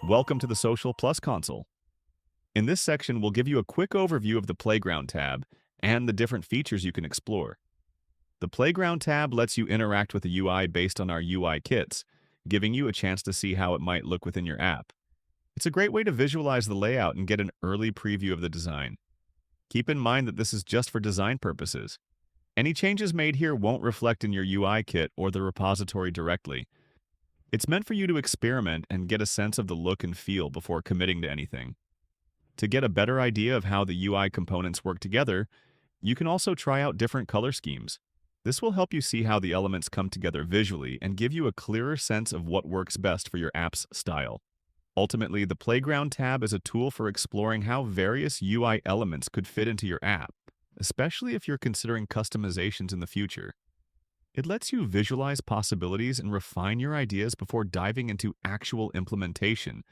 Welcome to the social.plus console. In this section, we'll give you a quick overview of the Playground tab and the different features you can explore. The Playground tab lets you interact with the UI based on our UI kits, giving you a chance to see how it might look within your app. It's a great way to visualize the layout and get an early preview of the design. Keep in mind that this is just for design purposes. Any changes made here won't reflect in your UI kit or the repository directly. It's meant for you to experiment and get a sense of the look and feel before committing to anything. To get a better idea of how the UI components work together, you can also try out different color schemes. This will help you see how the elements come together visually and give you a clearer sense of what works best for your app's style. Ultimately, the Playground tab is a tool for exploring how various UI elements could fit into your app, especially if you're considering customizations in the future. It lets you visualize possibilities and refine your ideas before diving into actual implementation,